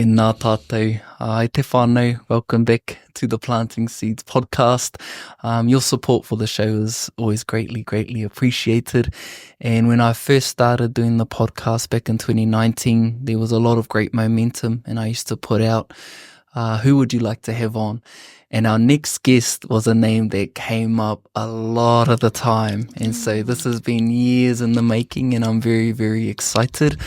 Tēnā tātou. Te whānau, welcome back to the Planting Seeds podcast. Your support for the show is always greatly appreciated. And when I first started doing the podcast back in 2019, there was a lot of great momentum, and I used to put out, who would you like to have on? And our next guest was a name that came up a lot of the time. And so this has been years in the making, and I'm very excited.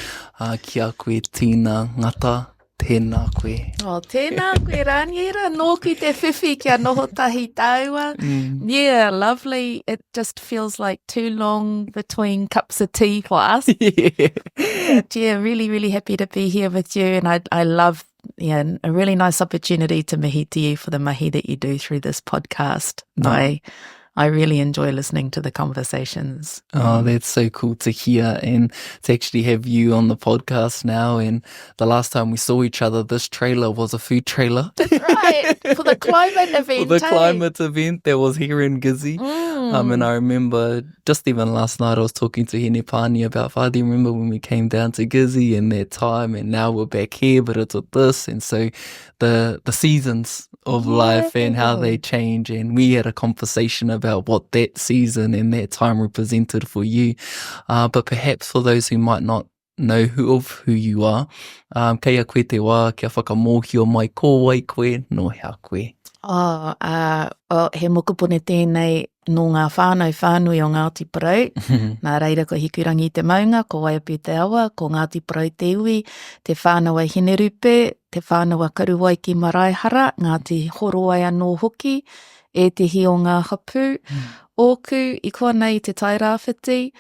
Kia koe Tina Ngata, tēnā koe. Oh, tēnā koe Raniera, nōku te whiwhi kia noho tahi taua. Yeah, lovely. It just feels like too long between cups of tea for us. But yeah, really happy to be here with you. And I love a really nice opportunity to mihi to you for the mahi that you do through this podcast. I really enjoy listening to the conversations. Oh, that's so cool to hear, and to actually have you on the podcast now. And the last time we saw each other, this trailer was a food trailer. That's right, for the climate event. For the climate event that was here in Gizzy. And I remember just even last night I was talking to Hene Pani about, I remember when we came down to Gizzy and that time, and now we're back here, but it's with this. And so the seasons of life and how they change, and we had a conversation about what that season and that time represented for you. But perhaps for those who might not know who you are, kei koe te wā, kia whakamōhio mai ko wai koe, no hea koe. He mokupune tēnei no ngā whānui o Ngāti Porou. Nā reira ko hiku rangi te maunga, ko waiapu te awa, ko Ngāti Porou te iwi, te whānawa hinerupe, te whānawa karuwai ki maraihara, Ngāti horo ai anō hoki, e te hi o ngā hapu. Ōku, I kua nei te tai rāwhiti.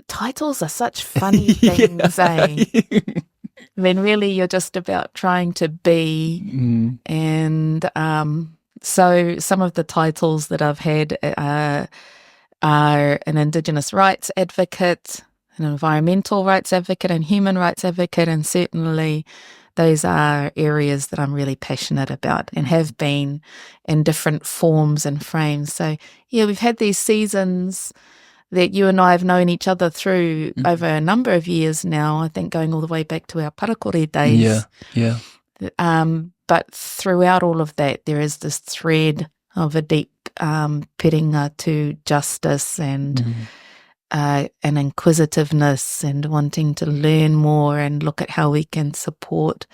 Titles are such funny things, eh? When really you're just about trying to be. And so some of the titles that I've had are an Indigenous rights advocate, an environmental rights advocate, and human rights advocate, and certainly those are areas that I'm really passionate about and have been in different forms and frames. So yeah, we've had these seasons that you and I have known each other through over a number of years now, I think going all the way back to our parakore days. Yeah. But throughout all of that, there is this thread of a deep piringa to justice and an inquisitiveness and wanting to learn more and look at how we can support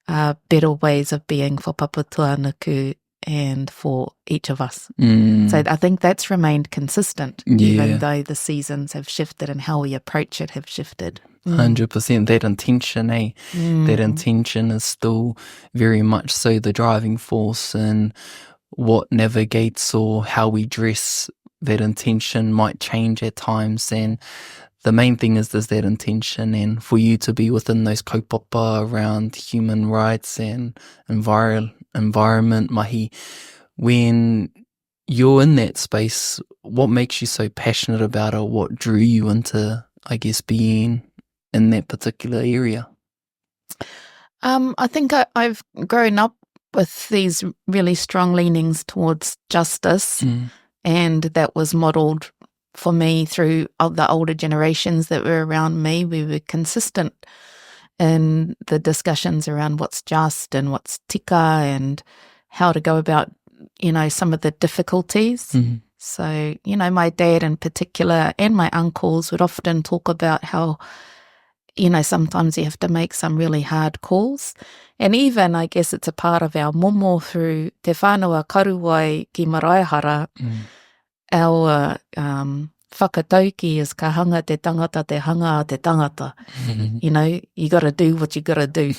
better ways of being for Papatūānuku and for each of us. So I think that's remained consistent, even though the seasons have shifted and how we approach it have shifted. 100%. That intention, that intention is still very much so the driving force, and what navigates or how we dress that intention might change at times. And the main thing is that intention, and for you to be within those kaupapa around human rights and environment, mahi, when you're in that space, what makes you so passionate about it? What drew you into, I guess, being in that particular area? I think I've grown up with these really strong leanings towards justice, and that was modelled for me through the older generations that were around me. We were consistent in the discussions around what's just and what's tika and how to go about, some of the difficulties. So, my dad in particular and my uncles would often talk about how, sometimes you have to make some really hard calls. And even, I guess it's a part of our momo through te whānawa karuwai ki maraihara, our whakatauki is ka hanga te tangata, te hanga a te tangata. You got to do what you got to do.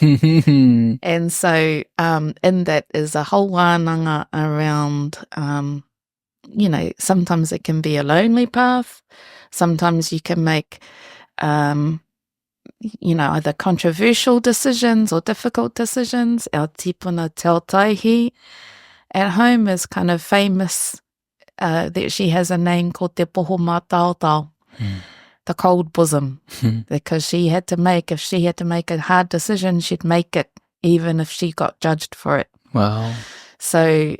And so in that is a whole wānanga around, sometimes it can be a lonely path. Sometimes you can make, either controversial decisions or difficult decisions. Our tipuna Tautaihi at home is kind of famous that she has a name called Te Poho Mā Taotao, the cold bosom, because if she had to make a hard decision, she'd make it even if she got judged for it. Wow. So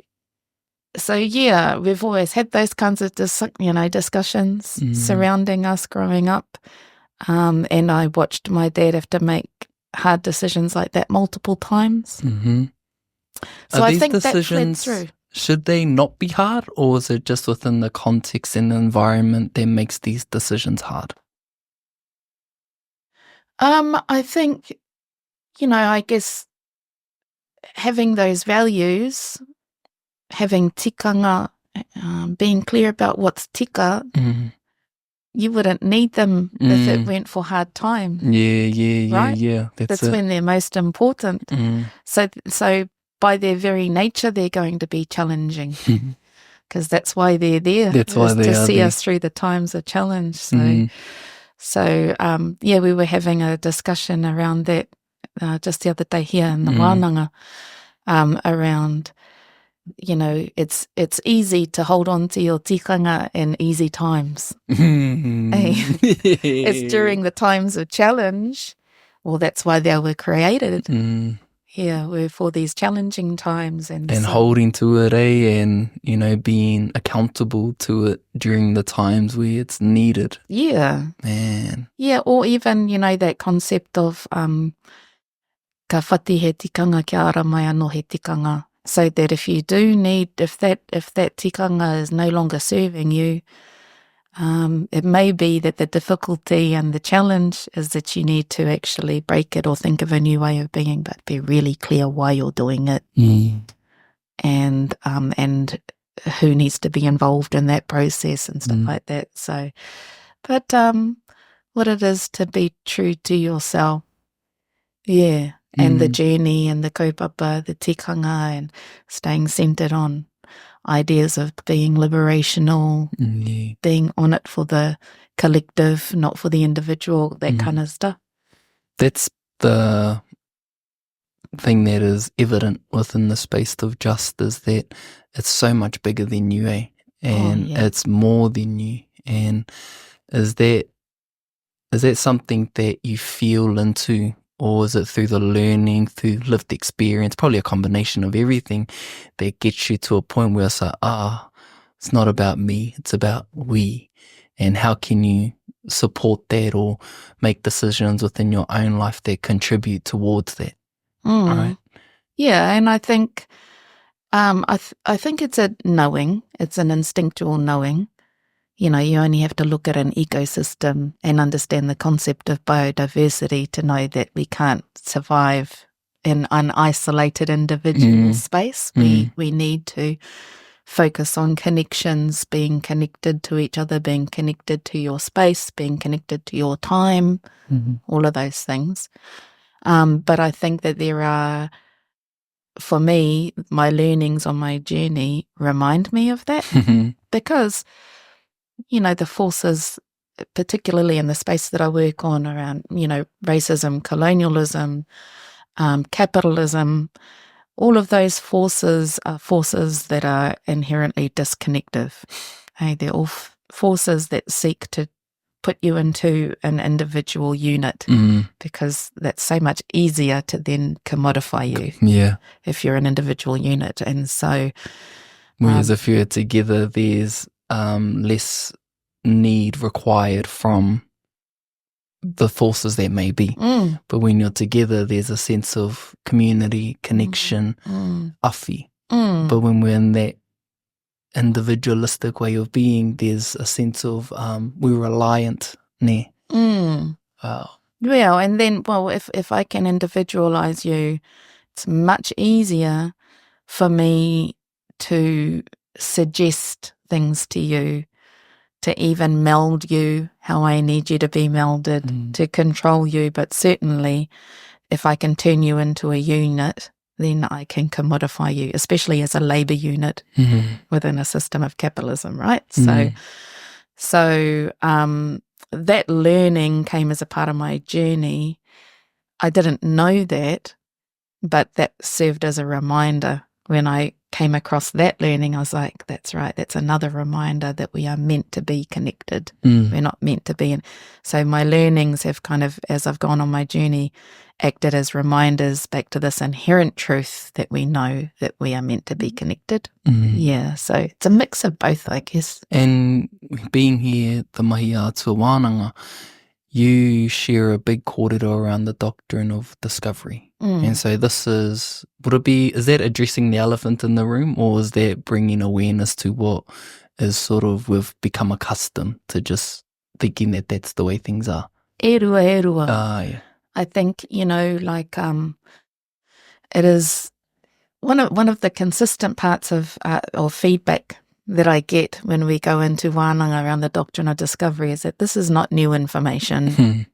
yeah, we've always had those kinds of discussions surrounding us growing up. And I watched my dad have to make hard decisions like that multiple times. Mm-hmm. So Are I these think decisions, that fled through. should they not be hard, or is it just within the context and the environment that makes these decisions hard? I think, I guess having those values, having tikanga, being clear about what's tika, you wouldn't need them if it went for hard time. Yeah. That's when they're most important. So by their very nature, they're going to be challenging because that's why they're there. That's why they to are see there. us through the times of challenge. So, we were having a discussion around that just the other day here in the Wānanga around, it's easy to hold on to your tikanga in easy times. It's during the times of challenge. Well, that's why they were created. Yeah, we're for these challenging times. And so, holding to it, and, being accountable to it during the times where it's needed. Yeah. Man. Yeah, or even, that concept of ka whati he tikanga kia ara mai anō he tikanga. So that if you do need, if that tikanga is no longer serving you, it may be that the difficulty and the challenge is that you need to actually break it or think of a new way of being, but be really clear why you're doing it, and who needs to be involved in that process and stuff like that. So, but what it is to be true to yourself, and the journey and the kaupapa, the tikanga, and staying centered on ideas of being liberational, being on it for the collective, not for the individual, that kind of stuff. That's the thing that is evident within the space of justice, that it's so much bigger than you, and it's more than you. And is that something that you feel into, or is it through the learning, through lived experience, probably a combination of everything, that gets you to a point where it's like, it's not about me, it's about we? And how can you support that or make decisions within your own life that contribute towards that? Right? Yeah, and I think I think it's a knowing, it's an instinctual knowing. You only have to look at an ecosystem and understand the concept of biodiversity to know that we can't survive in an isolated individual space. We need to focus on connections, being connected to each other, being connected to your space, being connected to your time, all of those things. But I think that there are, for me, my learnings on my journey remind me of that because the forces, particularly in the space that I work on around, racism, colonialism, capitalism, all of those forces are forces that are inherently disconnective. They're all forces that seek to put you into an individual unit because that's so much easier to then commodify you if you're an individual unit. And so... whereas if you're together, there's less need required from the forces that may be. But when you're together, there's a sense of community, connection, awhi. But when we're in that individualistic way of being, there's a sense of we're reliant. Wow. Well, and then, if I can individualize you, it's much easier for me to suggest things to you, to even meld you how I need you to be melded, to control you. But certainly, if I can turn you into a unit, then I can commodify you, especially as a labour unit within a system of capitalism, right? So that learning came as a part of my journey. I didn't know that, but that served as a reminder. When I came across that learning, I was like, that's right, that's another reminder that we are meant to be connected. We're not meant to be. So my learnings have kind of, as I've gone on my journey, acted as reminders back to this inherent truth that we know that we are meant to be connected. Yeah, so it's a mix of both, I guess. And being here, the Mahi Atua Wānanga, you share a big kōrero around the doctrine of discovery. And so this is, is that addressing the elephant in the room, or is that bringing awareness to what is sort of, we've become accustomed to just thinking that that's the way things are? E rua, e rua. Yeah. I think, it is one of the consistent parts of or feedback that I get when we go into wānanga around the doctrine of discovery is that this is not new information.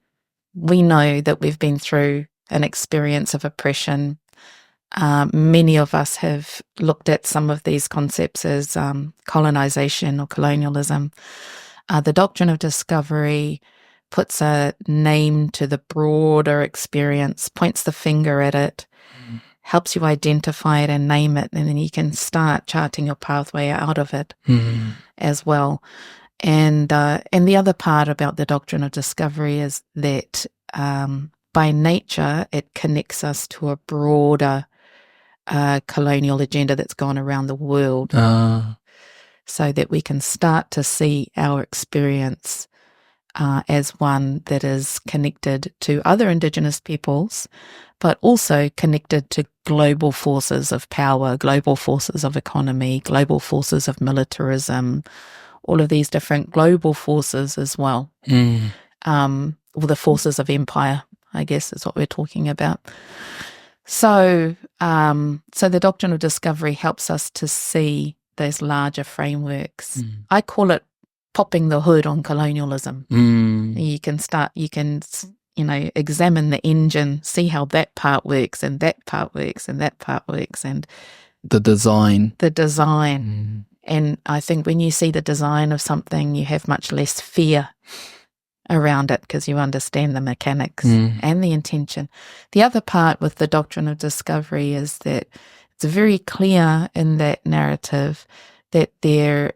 We know that we've been through an experience of oppression. Many of us have looked at some of these concepts as colonization or colonialism. The doctrine of discovery puts a name to the broader experience, points the finger at it, helps you identify it and name it, and then you can start charting your pathway out of it as well. And the other part about the doctrine of discovery is that by nature it connects us to a broader colonial agenda that's gone around the world, so that we can start to see our experience as one that is connected to other Indigenous peoples, but also connected to global forces of power, global forces of economy, global forces of militarism, all of these different global forces as well. Or the forces of empire, I guess is what we're talking about. So the doctrine of discovery helps us to see those larger frameworks. I call it popping the hood on colonialism. You can examine the engine, see how that part works, and that part works, and that part works, and the design. And I think when you see the design of something, you have much less fear around it because you understand the mechanics and the intention. The other part with the doctrine of discovery is that it's very clear in that narrative that there's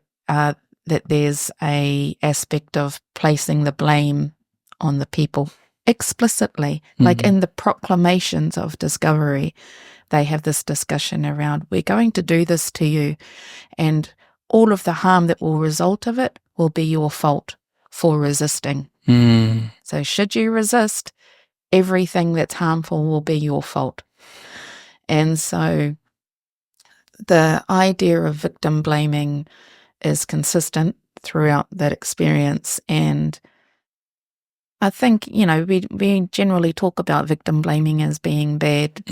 a aspect of placing the blame on the people explicitly. Like in the proclamations of discovery, they have this discussion around, we're going to do this to you, and all of the harm that will result of it will be your fault for resisting. So should you resist, everything that's harmful will be your fault. And so the idea of victim blaming is consistent throughout that experience. And I think, we generally talk about victim blaming as being bad,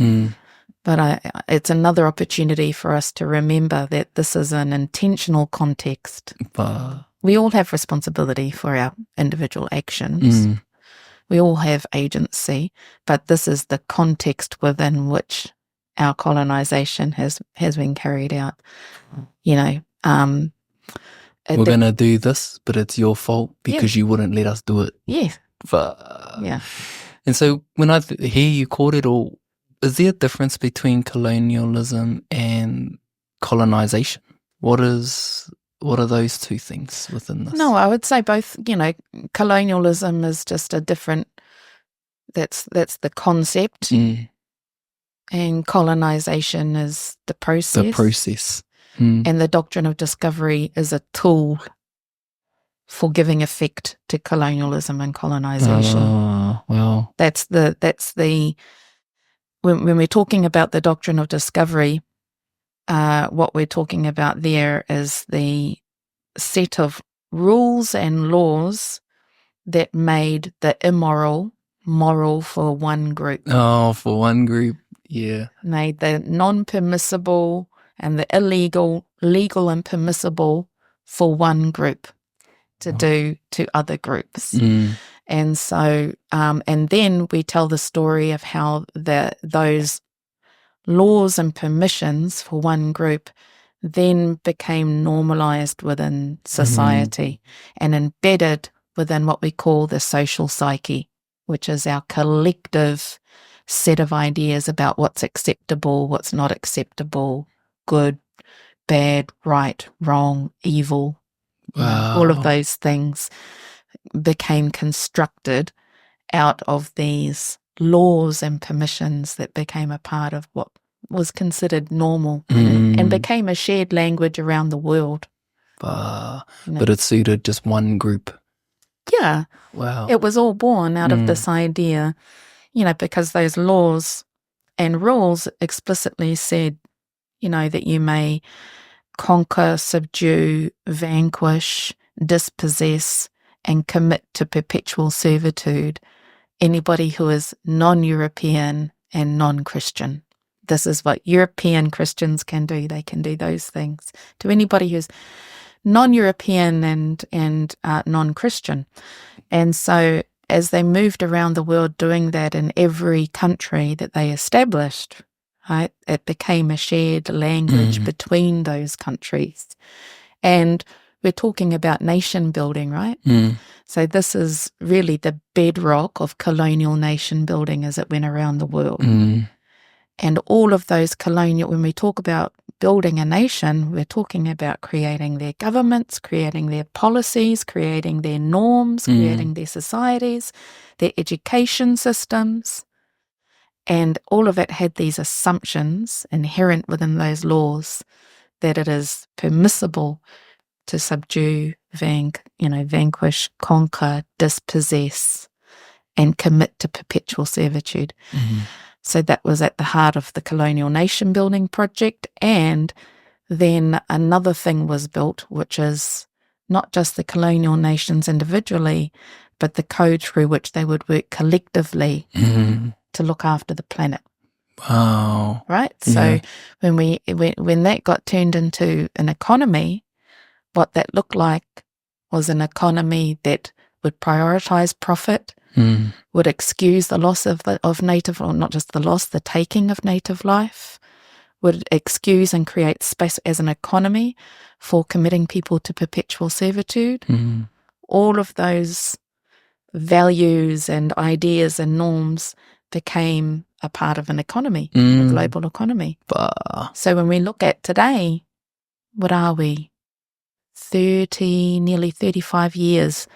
but it's another opportunity for us to remember that this is an intentional context. We all have responsibility for our individual actions. We all have agency, but this is the context within which our colonization has been carried out. We're going to do this, but it's your fault because you wouldn't let us do it. Yeah. Yeah. And so when I hear you quote it all, is there a difference between colonialism and colonization? What are those two things within this? No, I would say both. Colonialism is just a different. That's the concept, and colonization is the process. The process, and the doctrine of discovery is a tool for giving effect to colonialism and colonization. Well, that's the when we're talking about the doctrine of discovery. What we're talking about there is the set of rules and laws that made the immoral moral for one group. For one group, yeah. Made the non-permissible and the illegal legal and permissible for one group to do to other groups. And so, and then we tell the story of how those laws and permissions for one group then became normalized within society and embedded within what we call the social psyche, which is our collective set of ideas about what's acceptable, what's not acceptable, good, bad, right, wrong, evil. All of those things became constructed out of these laws and permissions that became a part of what was considered normal and became a shared language around the world. But it suited just one group. Yeah. Wow. It was all born out of this idea, because those laws and rules explicitly said, that you may conquer, subdue, vanquish, dispossess, and commit to perpetual servitude anybody who is non-European and non-Christian. This is what European Christians can do. They can do those things to anybody who's non-European and non-Christian. And so as they moved around the world doing that in every country that they established, right, it became a shared language between those countries. And we're talking about nation building, right? So this is really the bedrock of colonial nation building as it went around the world. And all of those when we talk about building a nation, we're talking about creating their governments, creating their policies, creating their norms, creating their societies, their education systems. And all of it had these assumptions inherent within those laws that it is permissible to subdue, vanquish, conquer, dispossess, and commit to perpetual servitude. So that was at the heart of the colonial nation building project. And then another thing was built, which is not just the colonial nations individually, but the code through which they would work collectively to look after the planet. Wow. Right? So when that got turned into an economy, what that looked like was an economy that would prioritize profit, would excuse the loss of native, or not just the loss, the taking of native life, would excuse and create space as an economy for committing people to perpetual servitude. All of those values and ideas and norms became a part of an economy, a global economy. So when we look at today, what are we? Nearly 35 years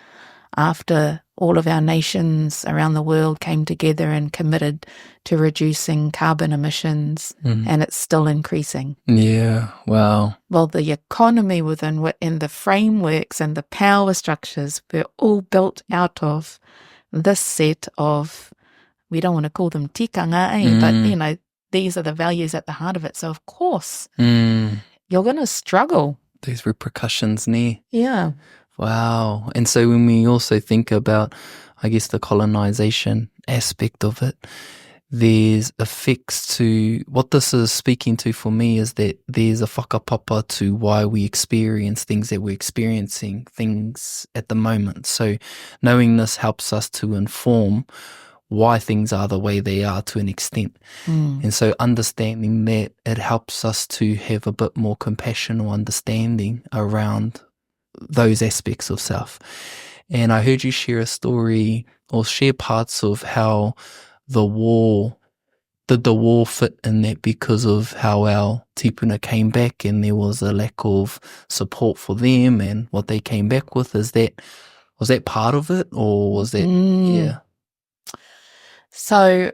after all of our nations around the world came together and committed to reducing carbon emissions, and it's still increasing. Yeah, wow. Well, the economy and the frameworks and the power structures were all built out of this set of, we don't want to call them tikanga, but these are the values at the heart of it. So of course, you're going to struggle. These repercussions near. Yeah. Wow. And so when we also think about, I guess, the colonization aspect of it, there's effects to, what this is speaking to for me is that there's a whakapapa to why we experience things that we're experiencing, things at the moment. So knowing this helps us to inform why things are the way they are to an extent. And so understanding that, it helps us to have a bit more compassion or understanding around those aspects of self. And I heard you share a story or share parts of how the war fit in that, because of how our tipuna came back and there was a lack of support for them and what they came back with. Was that part of it, or was that, yeah? So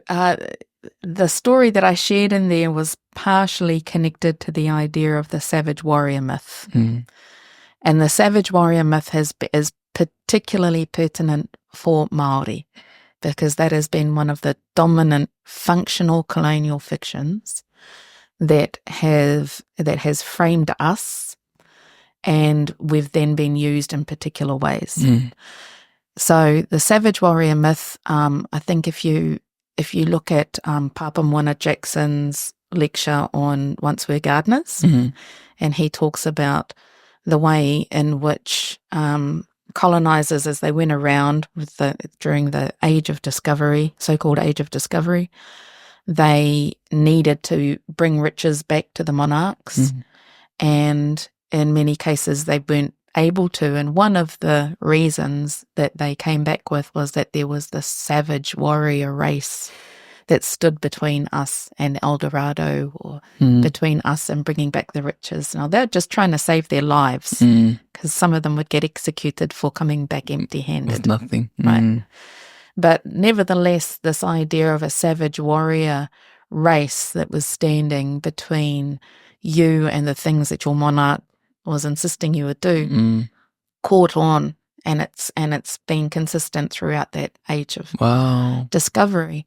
the story that I shared in there was partially connected to the idea of the savage warrior myth. And the savage warrior myth is particularly pertinent for Māori, because that has been one of the dominant functional colonial fictions that has framed us, and we've then been used in particular ways. So the savage warrior myth, I think if you look at Papa Moana Jackson's lecture on Once We're Gardeners, and he talks about the way in which colonizers, as they went around during the Age of Discovery, so-called Age of Discovery, they needed to bring riches back to the monarchs, and in many cases they weren't able to. And one of the reasons that they came back with was that there was this savage warrior race that stood between us and El Dorado, or between us and bringing back the riches. Now, they're just trying to save their lives, because some of them would get executed for coming back empty-handed. With nothing. Right. But nevertheless, this idea of a savage warrior race that was standing between you and the things that your monarch was insisting you would do caught on and it's been consistent throughout that age of discovery.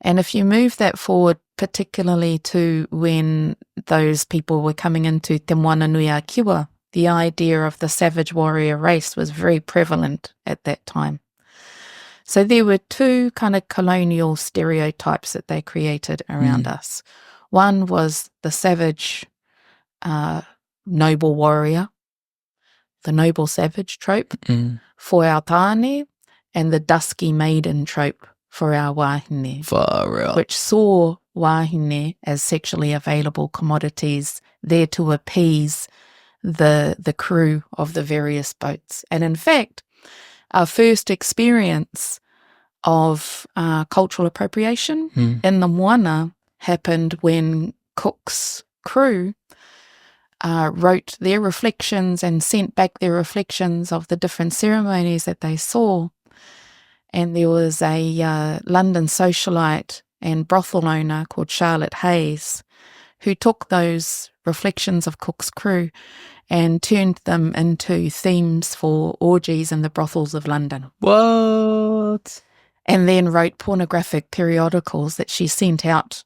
And if you move that forward, particularly to when those people were coming into Te Moana Nui a Kiwa, the idea of the savage warrior race was very prevalent at that time. So there were two kind of colonial stereotypes that they created around us. One was the savage noble warrior, the noble savage trope for our tāne, and the dusky maiden trope for our wāhine, which saw wāhine as sexually available commodities there to appease the crew of the various boats. And in fact, our first experience of cultural appropriation in the moana happened when Cook's crew wrote their reflections and sent back their reflections of the different ceremonies that they saw. And there was a London socialite and brothel owner called Charlotte Hayes who took those reflections of Cook's crew and turned them into themes for orgies in the brothels of London. What? And then wrote pornographic periodicals that she sent out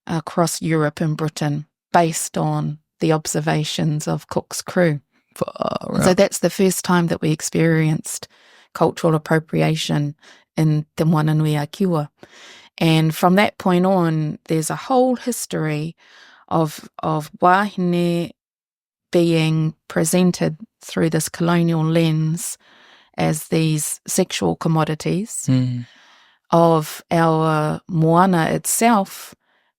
across Europe and Britain based on the observations of Cook's crew. So that's the first time that we experienced cultural appropriation in Te Moana Nui a Kiwa. And from that point on, there's a whole history of wāhine being presented through this colonial lens as these sexual commodities, of our moana itself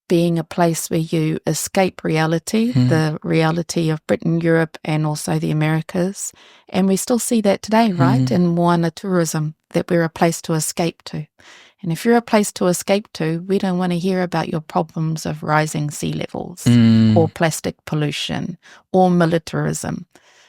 being a place where you escape reality, the reality of Britain, Europe, and also the Americas. And we still see that today, right, in moana tourism, that we're a place to escape to. And if you're a place to escape to, we don't want to hear about your problems of rising sea levels or plastic pollution or militarism,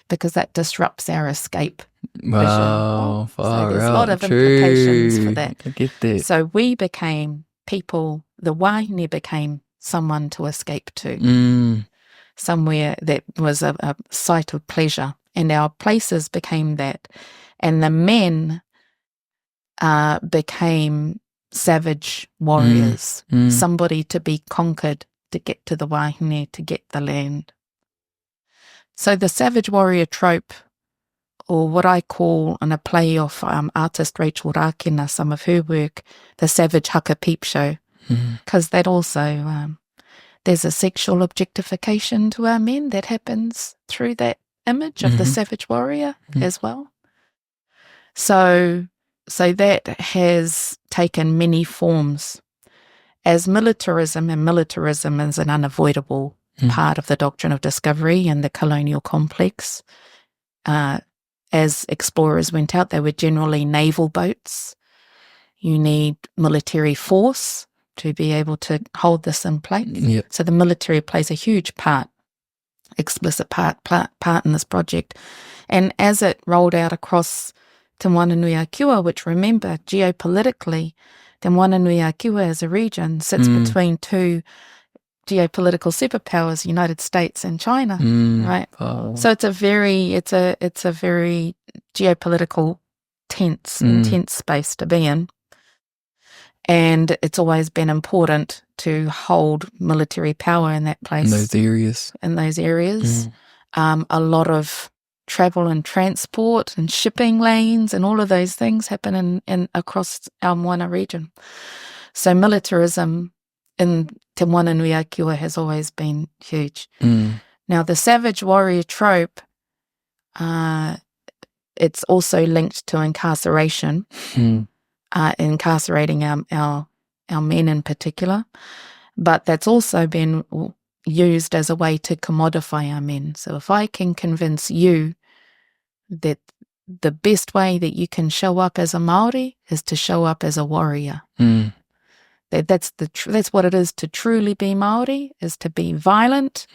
because that disrupts our escape vision. So there's a lot of implications for that. I get that. So we became people, the wāhine became someone to escape to, somewhere that was a site of pleasure, and our places became that. And the men became savage warriors, somebody to be conquered to get to the wāhine, to get the land. So the savage warrior trope, or what I call in a play of artist Rachel Rakena, some of her work, the savage haka peep show, because that also, there's a sexual objectification to our men that happens through that image of the savage warrior as well. So that has taken many forms as militarism, and militarism is an unavoidable part of the doctrine of discovery and the colonial complex. As explorers went out, they were generally naval boats. You need military force to be able to hold this in place. Yep. So the military plays a huge part, explicit part in this project. And as it rolled out across Te Moana Nui a Kiwa, which, remember, geopolitically, Te Moana Nui a Kiwa as a region sits between two geopolitical superpowers, United States and China, right? So it's a very geopolitical intense space to be in. And it's always been important to hold military power in that place. In those areas. A lot of travel and transport and shipping lanes and all of those things happen in across our moana region. So militarism in Te Moana Nui a Kiwa has always been huge. Now the savage warrior trope, it's also linked to incarceration, incarcerating our men in particular, but that's also been used as a way to commodify our men. So if I can convince you that the best way that you can show up as a Māori is to show up as a warrior, that's what it is to truly be Māori, is to be violent,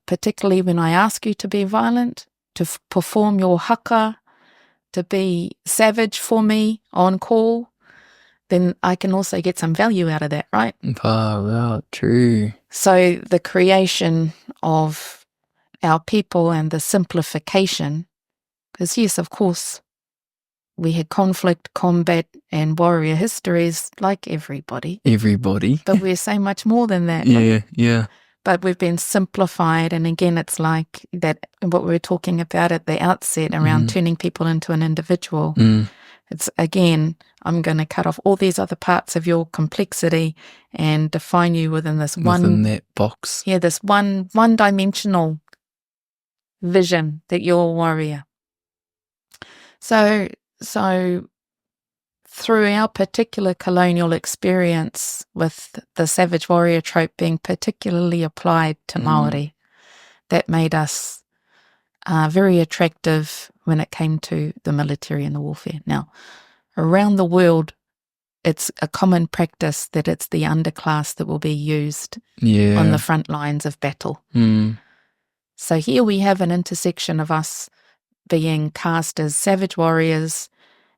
particularly when I ask you to be violent, to perform your haka, to be savage for me on call, then I can also get some value out of that, right? True. So the creation of our people and the simplification, Because yes, of course, we had conflict, combat, and warrior histories like everybody. But we're so much more than that. Yeah. But we've been simplified, and again, it's like that what we were talking about at the outset around turning people into an individual. It's, again, I'm going to cut off all these other parts of your complexity and define you within this within that box. Yeah, this one-dimensional vision that you're a warrior. So through our particular colonial experience with the savage warrior trope being particularly applied to Māori, that made us very attractive when it came to the military and the warfare. Now, around the world, it's a common practice that it's the underclass that will be used on the front lines of battle. So here we have an intersection of us being cast as savage warriors,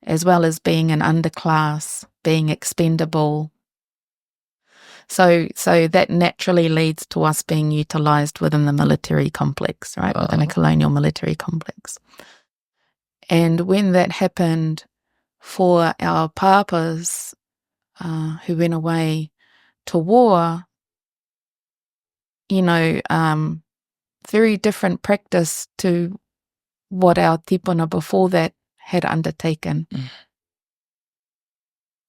as well as being an underclass, being expendable. So that naturally leads to us being utilised within the military complex, right? Within a colonial military complex. And when that happened for our papas who went away to war, very different practice to what our tipuna before that had undertaken.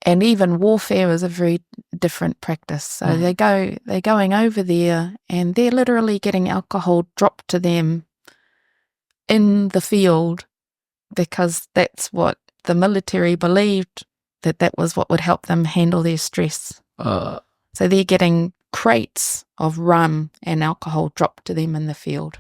And even warfare is a very different practice. So they're going over there and they're literally getting alcohol dropped to them in the field because that's what the military believed, that was what would help them handle their stress. So they're getting crates of rum and alcohol dropped to them in the field.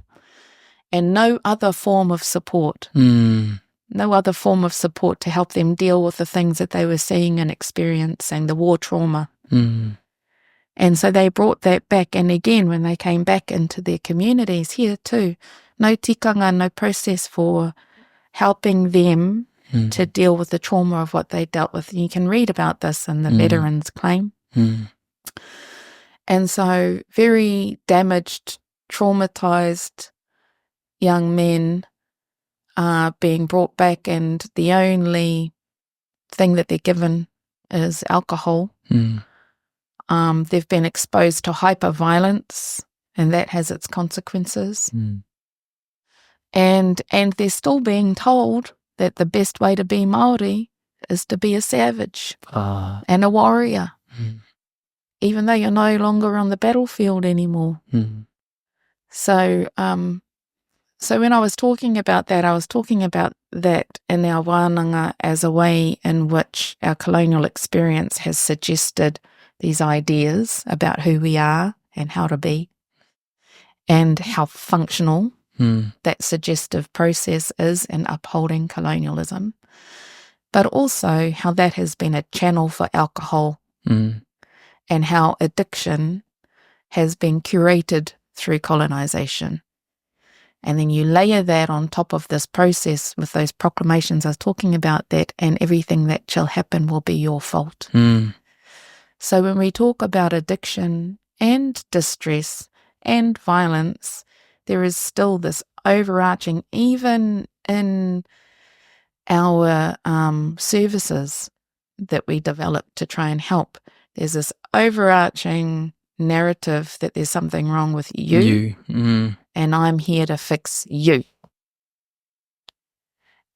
And no other form of support. No other form of support to help them deal with the things that they were seeing and experiencing, the war trauma. And so they brought that back. And again, when they came back into their communities here too, no tikanga, no process for helping them to deal with the trauma of what they dealt with. You can read about this in the Veterans Claim. And so very damaged, traumatized young men are being brought back, and the only thing that they're given is alcohol. They've been exposed to hyper-violence, and that has its consequences. And they're still being told that the best way to be Māori is to be a savage and a warrior, even though you're no longer on the battlefield anymore. So when I was talking about that, I was talking about that in our wānanga as a way in which our colonial experience has suggested these ideas about who we are and how to be, and how functional that suggestive process is in upholding colonialism, but also how that has been a channel for alcohol and how addiction has been curated through colonisation. And then you layer that on top of this process with those proclamations I was talking about, that and everything that shall happen will be your fault. So when we talk about addiction and distress and violence, there is still this overarching, even in our services that we develop to try and help, there's this overarching narrative that there's something wrong with you. And I'm here to fix you.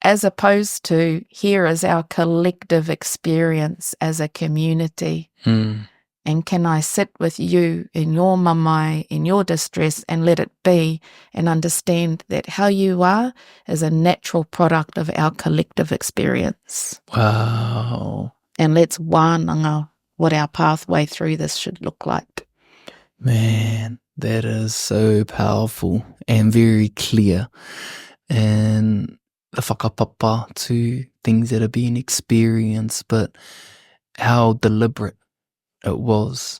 As opposed to, here is our collective experience as a community. And can I sit with you in your mamai, in your distress, and let it be, and understand that how you are is a natural product of our collective experience. Wow. And let's wānanga what our pathway through this should look like. Man, that is so powerful and very clear. And the whakapapa to things that are being experienced, but how deliberate it was.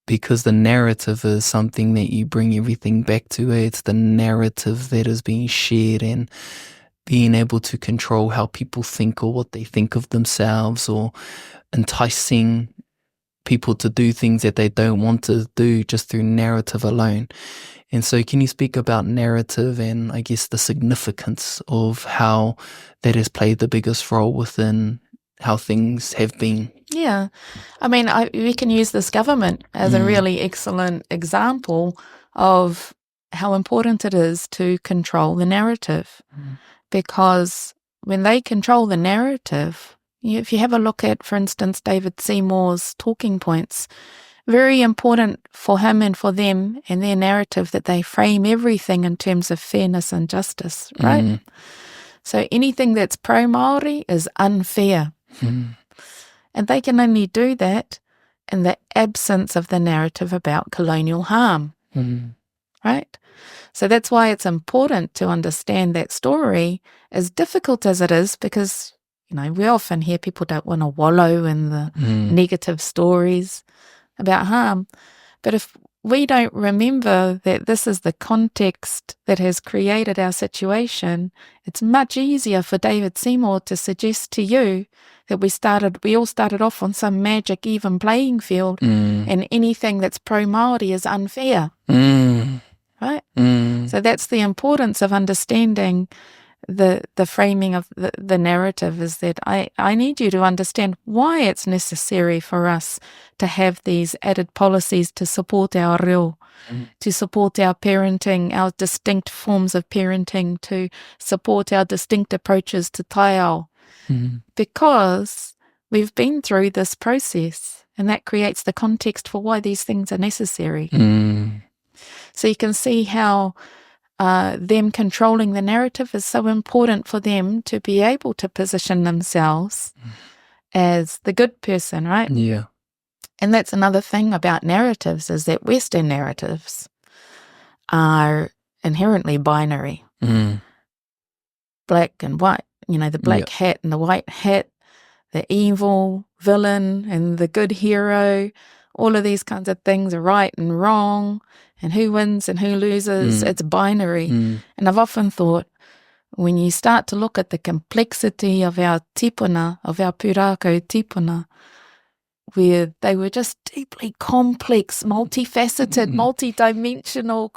Because the narrative is something that you bring everything back to. It's the narrative that is being shared, and being able to control how people think or what they think of themselves, or enticing people to do things that they don't want to do just through narrative alone. And so can you speak about narrative and I guess the significance of how that has played the biggest role within how things have been? Yeah. I mean, we can use this government as a really excellent example of how important it is to control the narrative. Because when they control the narrative, if you have a look at, for instance, David Seymour's talking points, very important for him and for them and their narrative that they frame everything in terms of fairness and justice, right? So anything that's pro-Māori is unfair. And they can only do that in the absence of the narrative about colonial harm, right? So that's why it's important to understand that story, as difficult as it is, because, you know, we often hear people don't want to wallow in the negative stories about harm. But if we don't remember that this is the context that has created our situation, it's much easier for David Seymour to suggest to you that we all started off on some magic even playing field and anything that's pro-Māori is unfair. Right? So that's the importance of understanding the framing of the narrative, is that I need you to understand why it's necessary for us to have these added policies to support our reo, to support our parenting, our distinct forms of parenting, to support our distinct approaches to taiao. Because we've been through this process, and that creates the context for why these things are necessary. So you can see how them controlling the narrative is so important for them to be able to position themselves as the good person, right? Yeah. And that's another thing about narratives, is that Western narratives are inherently binary. Black and white, you know, the black hat and the white hat, the evil villain and the good hero, all of these kinds of things are right and wrong, and who wins and who loses. It's binary. And I've often thought, when you start to look at the complexity of our tipuna, of our pūrākau tipuna, where they were just deeply complex, multifaceted, multidimensional,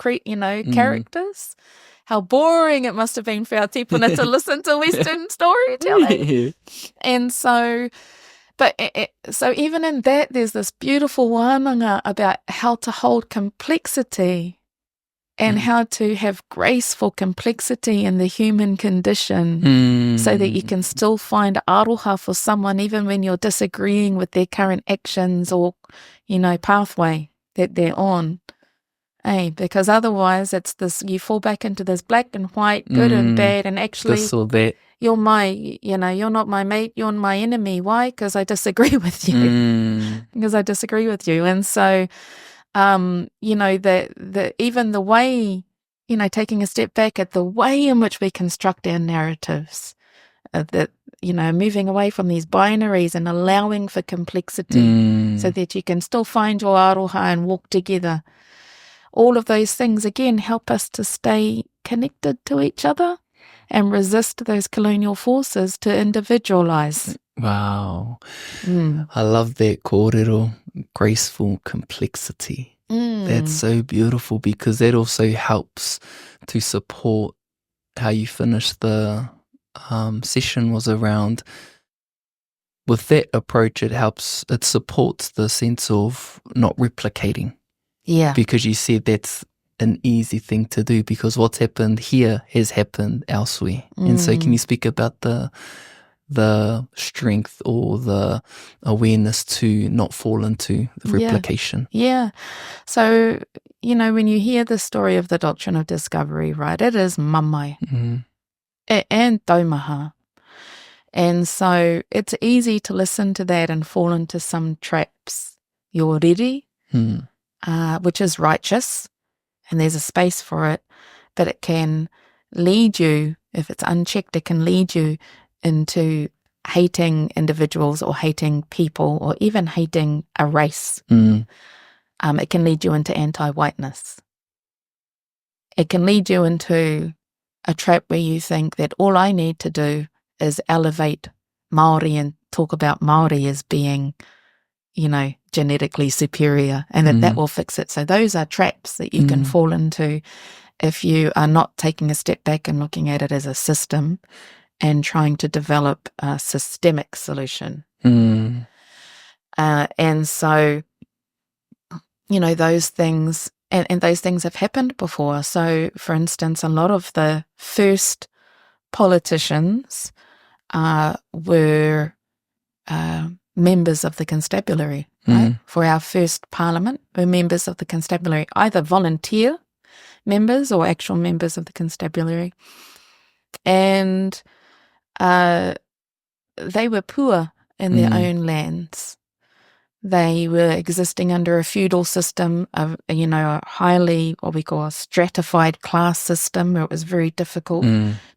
characters, how boring it must have been for our tipuna to listen to Western storytelling. And so, so even in that, there's this beautiful wānanga about how to hold complexity and how to have graceful complexity in the human condition, so that you can still find aroha for someone even when you're disagreeing with their current actions or, you know, pathway that they're on. Because otherwise it's this, you fall back into this black and white, good and bad, and actually this or that. You're you're not my mate, you're my enemy. Why? Because I disagree with you. Because I disagree with you. And so, you know, even the way, you know, taking a step back at the way in which we construct our narratives, that, you know, moving away from these binaries and allowing for complexity so that you can still find your aroha and walk together. All of those things, again, help us to stay connected to each other and resist those colonial forces to individualize. Wow. I love that kōrero, graceful complexity. That's so beautiful, because that also helps to support how you finished the session, was around, with that approach, it supports the sense of not replicating. Yeah. Because you said that's an easy thing to do, because what's happened here has happened elsewhere. And so can you speak about the strength or the awareness to not fall into the replication? Yeah. So, you know, when you hear the story of the Doctrine of Discovery, right, it is mamai and taumaha. And so it's easy to listen to that and fall into some traps. You're ready. Which is righteous, and there's a space for it, but it can lead you, if it's unchecked, it can lead you into hating individuals or hating people or even hating a race. It can lead you into anti-whiteness. It can lead you into a trap where you think that all I need to do is elevate Māori and talk about Māori as being, genetically superior, and that will fix it. So those are traps that you can fall into if you are not taking a step back and looking at it as a system and trying to develop a systemic solution. And so, those things, and those things have happened before. So, for instance, a lot of the first politicians were members of the constabulary, right? For our first parliament, were members of the constabulary, either volunteer members or actual members of the constabulary. And they were poor in their own lands. They were existing under a feudal system of, a highly, what we call a stratified class system, where it was very difficult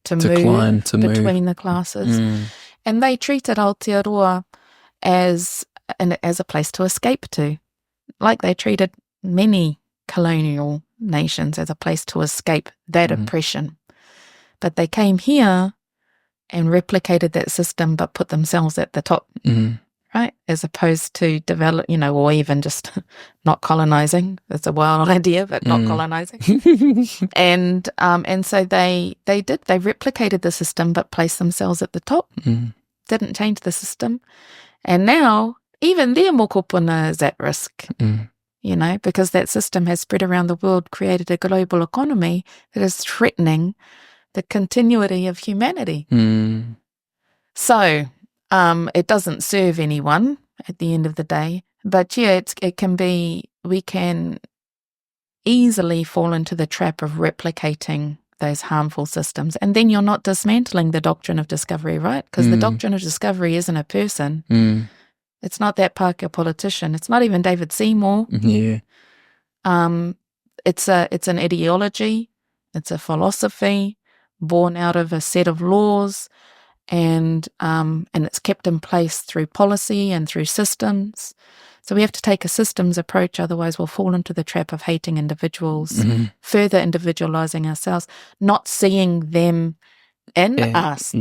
to move between the classes. And they treated Aotearoa as a place to escape to, like they treated many colonial nations as a place to escape that oppression. But they came here and replicated that system, but put themselves at the top, right? As opposed to develop, or even just not colonizing. That's a wild idea, but not colonizing. And so they replicated the system, but placed themselves at the top. Didn't change the system. And now even their mokopuna is at risk, because that system has spread around the world, created a global economy that is threatening the continuity of humanity. So it doesn't serve anyone at the end of the day. But it can be, we can easily fall into the trap of replicating those harmful systems. And then you're not dismantling the doctrine of discovery, right? Because the doctrine of discovery isn't a person. It's not that Pākehā politician. It's not even David Seymour. It's an ideology. It's a philosophy born out of a set of laws, and it's kept in place through policy and through systems. So we have to take a systems approach, otherwise we'll fall into the trap of hating individuals, further individualizing ourselves, not seeing them in us.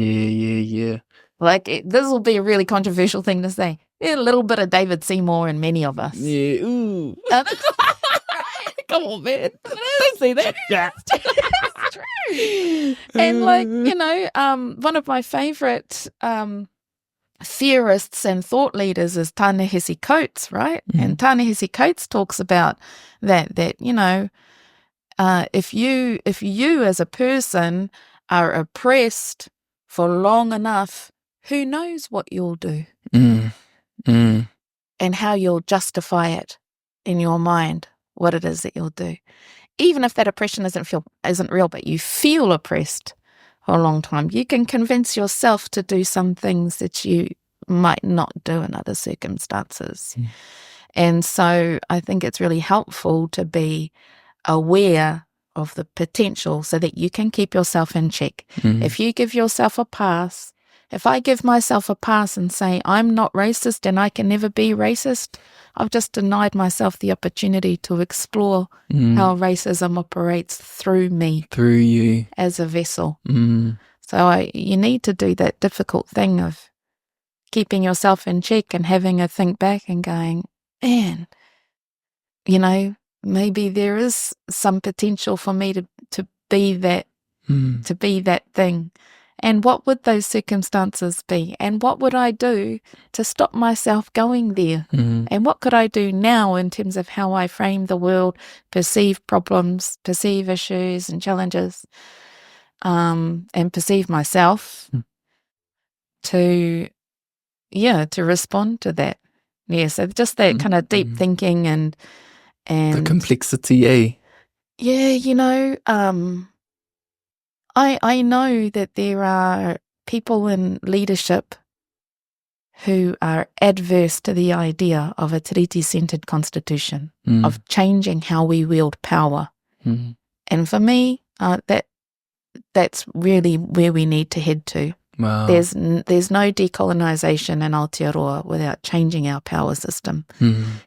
Like, this will be a really controversial thing to say. A little bit of David Seymour in many of us. Come on, man. Don't say that. It's true. And one of my favorite theorists and thought leaders is Ta-Nehisi Coates, right? And Ta-Nehisi Coates talks about that if you as a person are oppressed for long enough, who knows what you'll do and how you'll justify it in your mind, what it is that you'll do. Even if that oppression isn't real, but you feel oppressed for a long time, you can convince yourself to do some things that you might not do in other circumstances. And so I think it's really helpful to be aware of the potential so that you can keep yourself in check. If you give yourself a pass, if I give myself a pass and say I'm not racist and I can never be racist, I've just denied myself the opportunity to explore how racism operates through me, through you, as a vessel. So you need to do that difficult thing of keeping yourself in check and having a think back and going, man, maybe there is some potential for me to be that, to be that thing. And what would those circumstances be? And what would I do to stop myself going there? And what could I do now in terms of how I frame the world, perceive problems, perceive issues and challenges, and perceive myself to respond to that. Yeah, so just that kind of deep thinking and the complexity, Yeah, I know that there are people in leadership who are adverse to the idea of a tiriti-centred constitution, of changing how we wield power. And for me, that's really where we need to head to. Wow. There's no decolonisation in Aotearoa without changing our power system,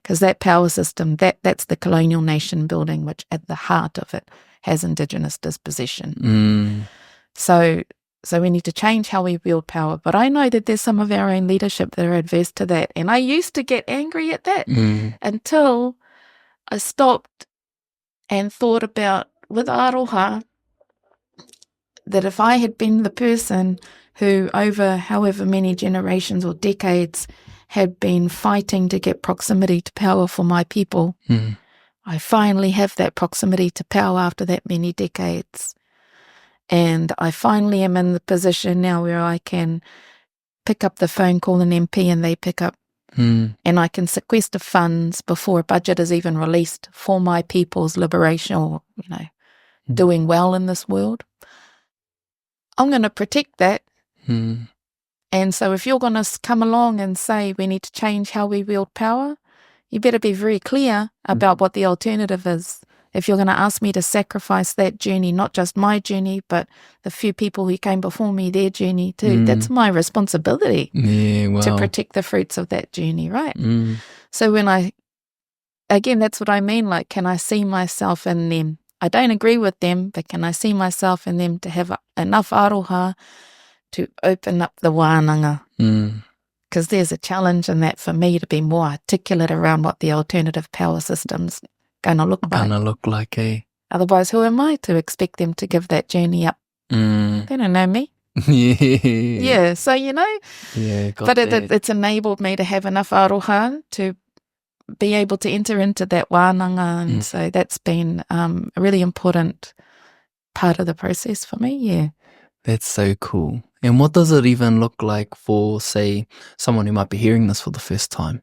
because that power system, that's the colonial nation building, which at the heart of it has Indigenous dispossession. So So we need to change how we wield power. But I know that there's some of our own leadership that are adverse to that. And I used to get angry at that until I stopped and thought about, with aroha, that if I had been the person who over however many generations or decades had been fighting to get proximity to power for my people, I finally have that proximity to power after that many decades. And I finally am in the position now where I can pick up the phone, call an MP, and they pick up. And I can sequester funds before a budget is even released for my people's liberation or, doing well in this world. I'm going to protect that. And so if you're going to come along and say we need to change how we wield power, you better be very clear about what the alternative is. If you're going to ask me to sacrifice that journey, not just my journey, but the few people who came before me, their journey too, that's my responsibility to protect the fruits of that journey, right? So when again, that's what I mean, like, can I see myself in them? I don't agree with them, but can I see myself in them to have enough aroha to open up the wānanga? Because there's a challenge in that for me to be more articulate around what the alternative power system's going to look like. Otherwise, who am I to expect them to give that journey up? They don't know me. Yeah, so but it's enabled me to have enough aroha to be able to enter into that wānanga, and so that's been a really important part of the process for me. Yeah, that's so cool. And what does it even look like for, say, someone who might be hearing this for the first time,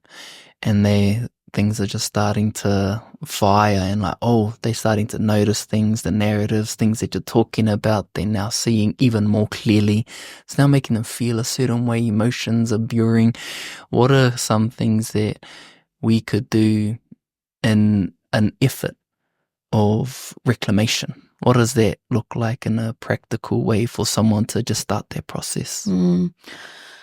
and things are just starting to fire, and they're starting to notice things, the narratives, things that you're talking about, they're now seeing even more clearly. It's now making them feel a certain way, emotions are buring. What are some things that we could do in an effort of reclamation? What does that look like in a practical way for someone to just start their process?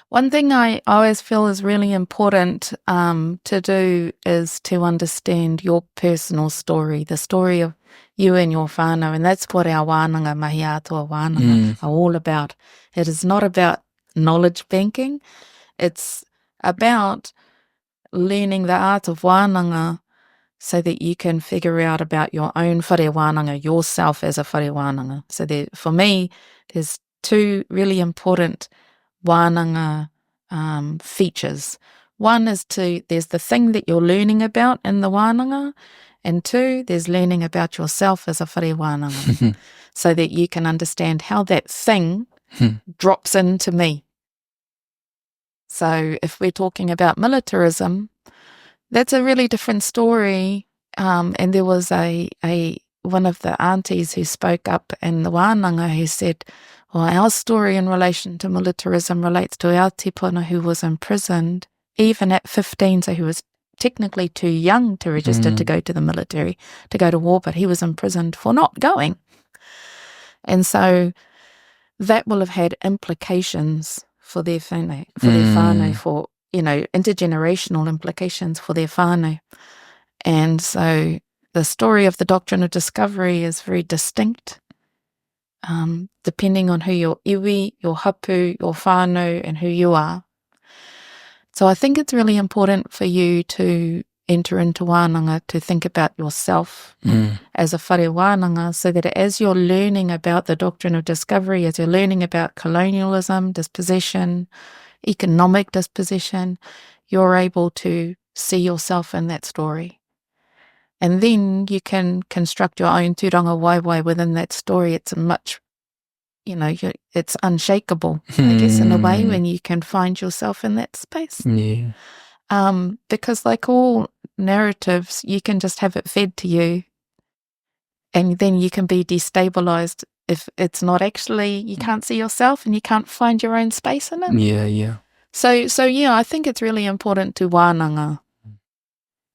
One thing I always feel is really important to do is to understand your personal story, the story of you and your whānau, and that's what our wānanga, Mahi Atua Wānanga, are all about. It is not about knowledge banking. It's about learning the art of wānanga so that you can figure out about your own whare wānanga, yourself as a whare wānanga. So for me, there's two really important wānanga features. One is there's the thing that you're learning about in the wānanga, and two, there's learning about yourself as a whare wānanga so that you can understand how that thing drops into me. So if we're talking about militarism, that's a really different story. And there was one of the aunties who spoke up in the wānanga who said, well, our story in relation to militarism relates to our tipuna who was imprisoned even at 15, so he was technically too young to register to go to the military, to go to war, but he was imprisoned for not going. And so that will have had implications for their whānau, for intergenerational implications for their whānau. And so the story of the Doctrine of Discovery is very distinct, depending on who your iwi, your hapu, your whānau, and who you are. So I think it's really important for you to enter into wānanga to think about yourself as a whare wānanga, so that as you're learning about the Doctrine of Discovery, as you're learning about colonialism, dispossession, economic dispossession, you're able to see yourself in that story. And then you can construct your own tūranga waiwai within that story. It's a much, it's unshakable, I guess, in a way, when you can find yourself in that space. Yeah. Because like all narratives, you can just have it fed to you, and then you can be destabilized if it's not actually, you can't see yourself and you can't find your own space in it. Yeah. So yeah, I think it's really important to wānanga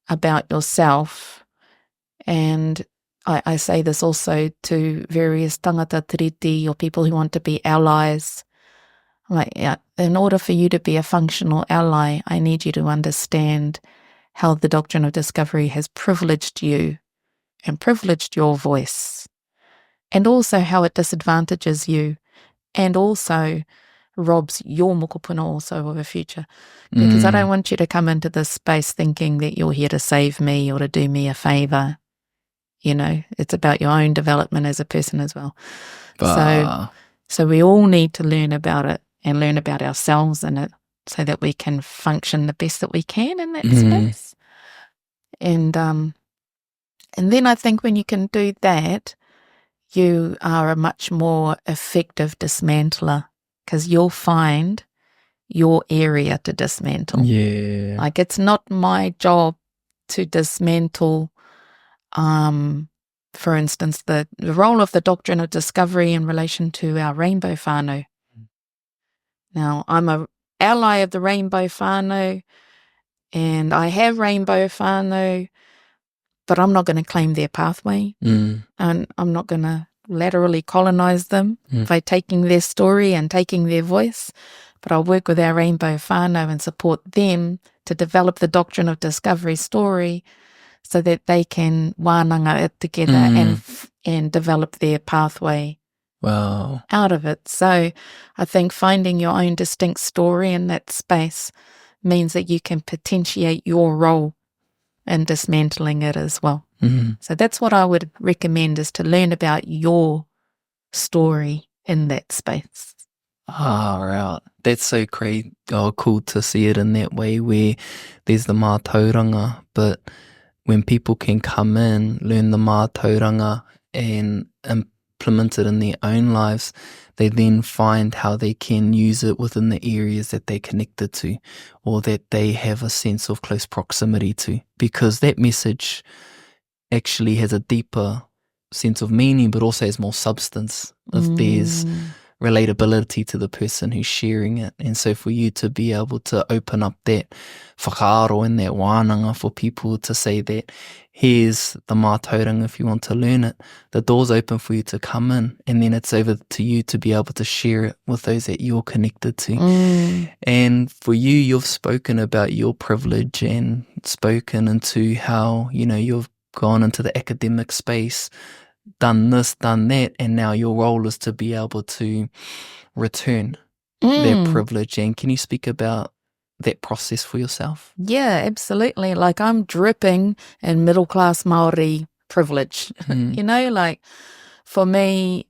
about yourself. And I say this also to various tangata tiriti or people who want to be allies. In order for you to be a functional ally, I need you to understand how the Doctrine of Discovery has privileged you and privileged your voice, and also how it disadvantages you and also robs your mokopuna also of a future. Because I don't want you to come into this space thinking that you're here to save me or to do me a favour. You know, it's about your own development as a person as well. So we all need to learn about it and learn about ourselves in it so that we can function the best that we can in that space. And then I think when you can do that, you are a much more effective dismantler because you'll find your area to dismantle. Yeah. Like, it's not my job to dismantle, for instance, the role of the Doctrine of Discovery in relation to our rainbow whānau. Now, I'm an ally of the rainbow whānau and I have rainbow whānau, but I'm not going to claim their pathway and I'm not going to laterally colonize them by taking their story and taking their voice, but I'll work with our rainbow whānau and support them to develop the Doctrine of Discovery story so that they can wānanga it together and develop their pathway out of it. So I think finding your own distinct story in that space means that you can potentiate your role in dismantling it as well. So that's what I would recommend, is to learn about your story in that space. Right. That's so great. Cool to see it in that way, where there's the mātauranga, but when people can come in, learn the mātauranga and implement it in their own lives, they then find how they can use it within the areas that they're connected to or that they have a sense of close proximity to, because that message actually has a deeper sense of meaning but also has more substance if there's relatability to the person who's sharing it. And so for you to be able to open up that whakaaro and that wānanga for people to say that here's the mātauranga if you want to learn it, the door's open for you to come in, and then it's over to you to be able to share it with those that you're connected to. And for you, you've spoken about your privilege and spoken into how, you know, you've gone into the academic space, done this, done that, and now your role is to be able to return that privilege. And can you speak about that process for yourself? Yeah, absolutely. Like, I'm dripping in middle-class Māori privilege. You know, like, for me,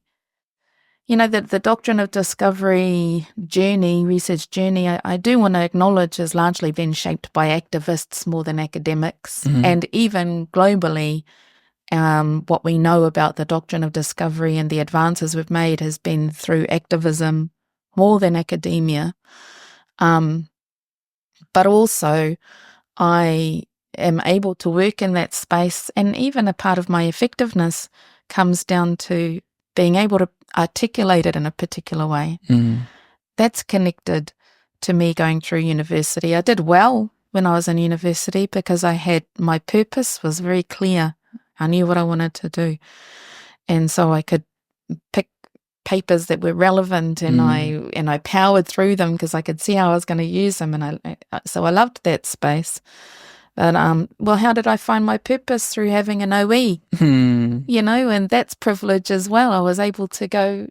you know, the Doctrine of Discovery journey, research journey, I do want to acknowledge has largely been shaped by activists more than academics. And even globally, what we know about the Doctrine of Discovery and the advances we've made has been through activism more than academia. But also, I am able to work in that space, and even a part of my effectiveness comes down to being able to articulate it in a particular way. That's connected to me going through university. I did well when I was in university because I had, my purpose was very clear. I knew what I wanted to do. And so I could pick papers that were relevant and I powered through them because I could see how I was going to use them. And so I loved that space. But, well, how did I find my purpose? Through having an OE, you know, and that's privilege as well. I was able to go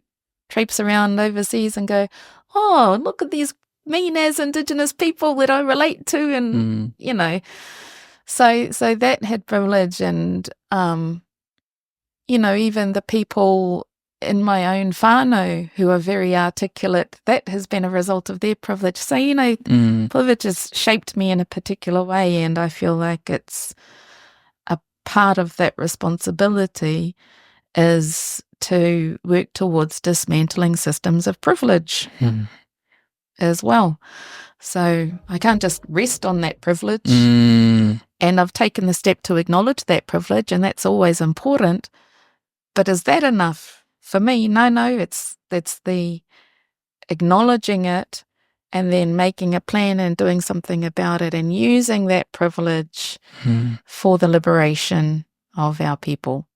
traipse around overseas and go, oh, look at these mean-as Indigenous people that I relate to, and, you know. So that had privilege, and, you know, even the people in my own whānau who are very articulate, that has been a result of their privilege. So, you know, privilege has shaped me in a particular way, and I feel like it's a part of that responsibility is to work towards dismantling systems of privilege as well. So I can't just rest on that privilege. And I've taken the step to acknowledge that privilege, and that's always important. But is that enough? For me, no, it's the acknowledging it and then making a plan and doing something about it and using that privilege for the liberation of our people.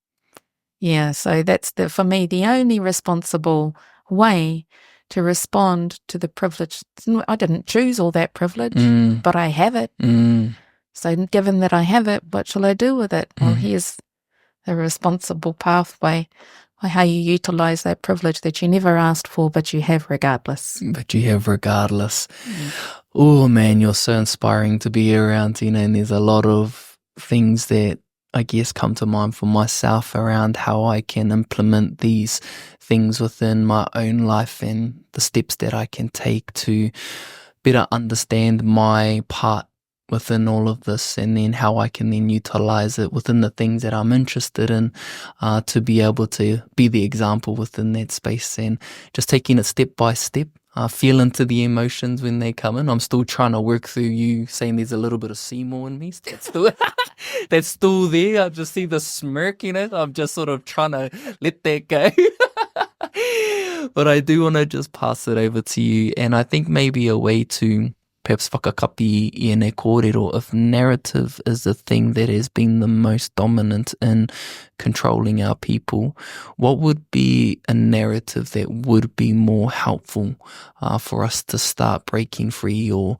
Yeah, so that's for me, the only responsible way to respond to the privilege. I didn't choose all that privilege, but I have it. So given that I have it, what shall I do with it? Well, here's the responsible pathway how you utilise that privilege that you never asked for, but you have regardless. Oh man, you're so inspiring to be around, Tina, and there's a lot of things that I guess come to mind for myself around how I can implement these things within my own life and the steps that I can take to better understand my part within all of this, and then how I can then utilize it within the things that I'm interested in, to be able to be the example within that space, and just taking it step by step. Feel into the emotions when they come in. I'm still trying to work through you saying there's a little bit of Seymour in me. That's still there. I just see the smirk in it. I'm just sort of trying to let that go. But I do want to just pass it over to you. And I think maybe a way to perhaps whakakapi I ene kōrero, if narrative is the thing that has been the most dominant in controlling our people, what would be a narrative that would be more helpful for us to start breaking free or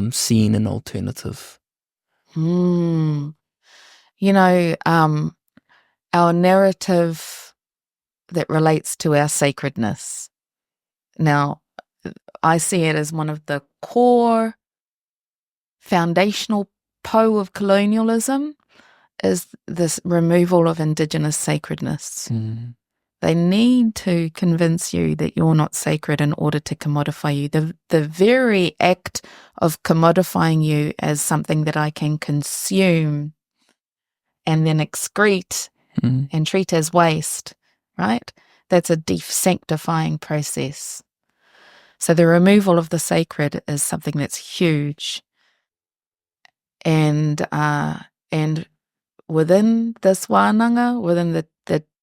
seeing an alternative? You know, our narrative that relates to our sacredness. Now, I see it as one of the core foundational po of colonialism is this removal of Indigenous sacredness. They need to convince you that you're not sacred in order to commodify you. The very act of commodifying you as something that I can consume and then excrete and treat as waste, right? That's a desanctifying process. So the removal of the sacred is something that's huge. And within this wānanga, within the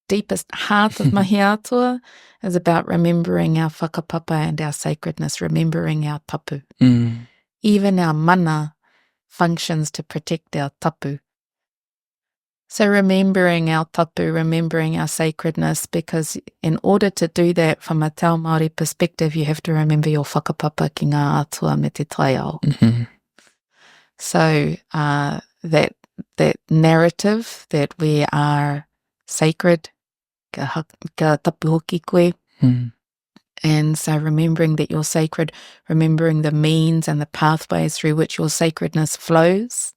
deepest heart of Mahi Atua, is about remembering our whakapapa and our sacredness, remembering our tapu. Even our mana functions to protect our tapu. So remembering our tapu, remembering our sacredness, because in order to do that from a Tau Māori perspective, you have to remember your whakapapa ki ngā atua me te taiao. So that narrative that we are sacred, ka tapu hoki koe, and so remembering that you're sacred, remembering the means and the pathways through which your sacredness flows.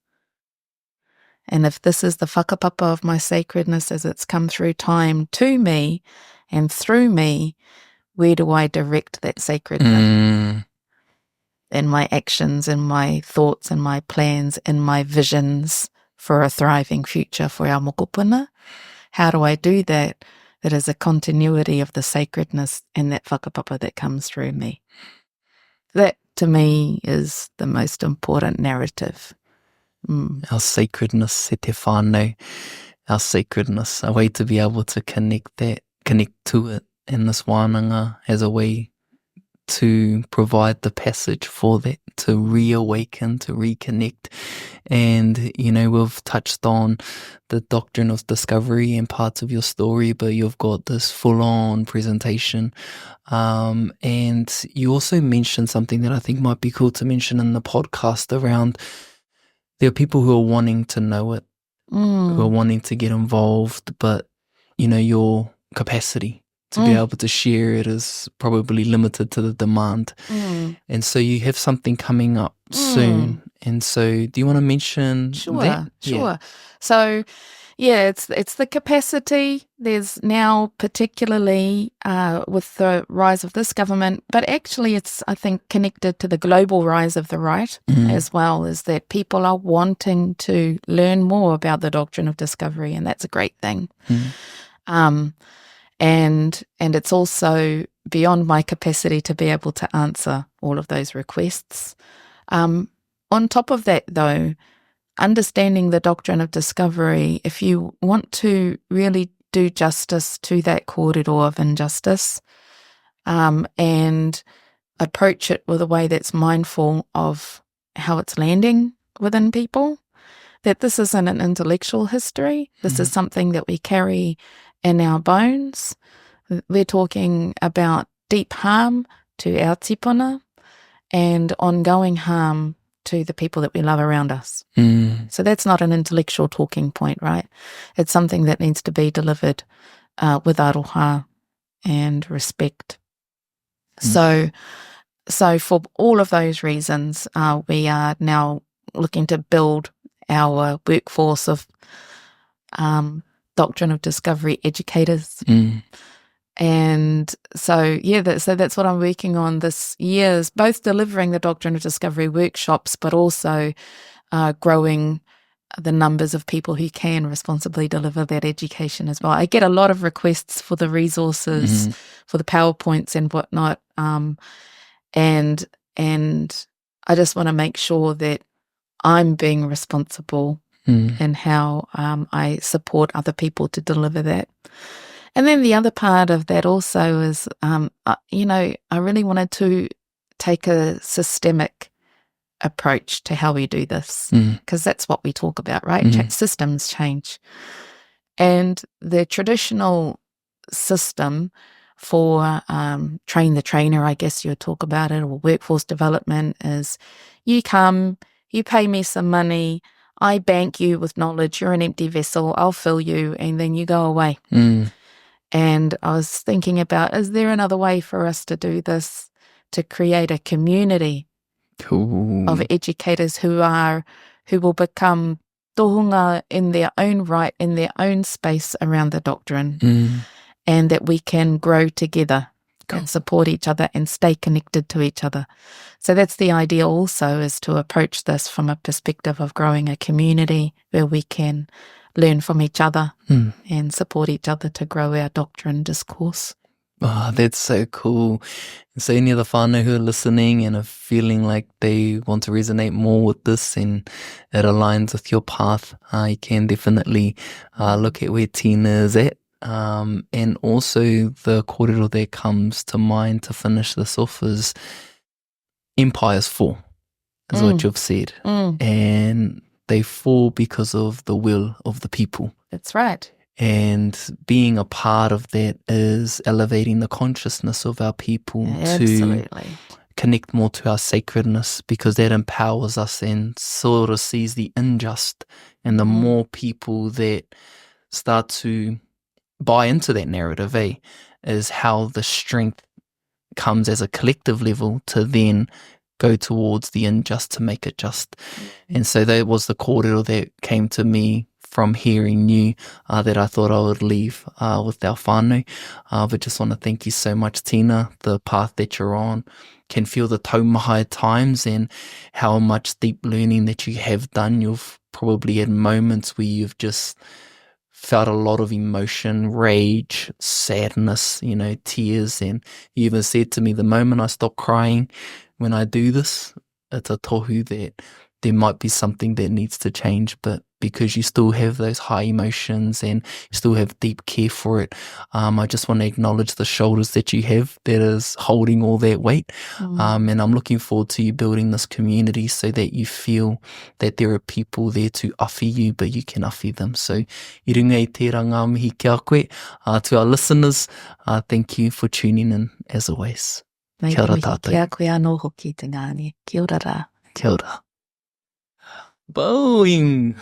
And if this is the whakapapa of my sacredness as it's come through time to me and through me, where do I direct that sacredness? In my actions, in my thoughts, in my plans, in my visions for a thriving future for our mokopuna? How do I do that? That is a continuity of the sacredness and that whakapapa that comes through me. That, to me, is the most important narrative. Our sacredness, se te whānau, our sacredness, a way to be able to connect to it in this wānanga as a way to provide the passage for that, to reawaken, to reconnect. And, you know, we've touched on the Doctrine of Discovery and parts of your story, but you've got this full-on presentation. And you also mentioned something that I think might be cool to mention in the podcast around there are people who are wanting to know it, who are wanting to get involved, but, you know, your capacity to be able to share it is probably limited to the demand. And so you have something coming up soon. And so do you want to mention that? Sure. Yeah. So, yeah, it's the capacity. There's now particularly with the rise of this government, but actually it's, I think, connected to the global rise of the right as well, is that people are wanting to learn more about the Doctrine of Discovery, and that's a great thing. And it's also beyond my capacity to be able to answer all of those requests. On top of that, though, understanding the Doctrine of Discovery, if you want to really do justice to that corridor of injustice, and approach it with a way that's mindful of how it's landing within people, that this isn't an intellectual history. This is something that we carry in our bones. We're talking about deep harm to our tipuna and ongoing harm to the people that we love around us. So that's not an intellectual talking point, right? It's something that needs to be delivered with aroha and respect. So for all of those reasons, we are now looking to build our workforce of Doctrine of Discovery educators. And so, so that's what I'm working on this year, is both delivering the Doctrine of Discovery workshops, but also growing the numbers of people who can responsibly deliver that education as well. I get a lot of requests for the resources, for the PowerPoints and whatnot, and I just want to make sure that I'm being responsible in how I support other people to deliver that. And then the other part of that also is, I really wanted to take a systemic approach to how we do this, because that's what we talk about, right? Systems change. And the traditional system for train the trainer, I guess you would talk about it, or workforce development, is you come, you pay me some money, I bank you with knowledge, you're an empty vessel, I'll fill you, and then you go away. And I was thinking about, is there another way for us to do this, to create a community of educators who will become tohunga in their own right, in their own space around the doctrine, and that we can grow together and support each other and stay connected to each other. So that's the idea also, is to approach this from a perspective of growing a community where we can learn from each other and support each other to grow our doctrine discourse. Oh, that's so cool. So any of the whānau who are listening and are feeling like they want to resonate more with this and it aligns with your path, you can definitely look at where Tina is at. And also the kōrero that comes to mind to finish this off is empires fall, is what you've said. And they fall because of the will of the people. That's right. And being a part of that is elevating the consciousness of our people to connect more to our sacredness, because that empowers us and sort of sees the unjust. And the more people that start to buy into that narrative, is how the strength comes as a collective level to then go towards the unjust to make it just. And so that was the kōrero that came to me from hearing you, that I thought I would leave with our whānau. But just want to thank you so much, Tina. The path that you're on, can feel the taumaha at times and how much deep learning that you have done. You've probably had moments where you've just felt a lot of emotion, rage, sadness, tears. And you even said to me, the moment I stop crying when I do this, it's a tohu that there might be something that needs to change, but because you still have those high emotions and you still have deep care for it, I just want to acknowledge the shoulders that you have that is holding all that weight. And I'm looking forward to you building this community so that you feel that there are people there to awhi you, but you can awhi them. So i runga i tērā ngā mihi kia koe. To our listeners, thank you for tuning in as always. Kia ora tātou. Kia koe anō hoki te ngāne. Kia ora rā. Kia ora. Boing!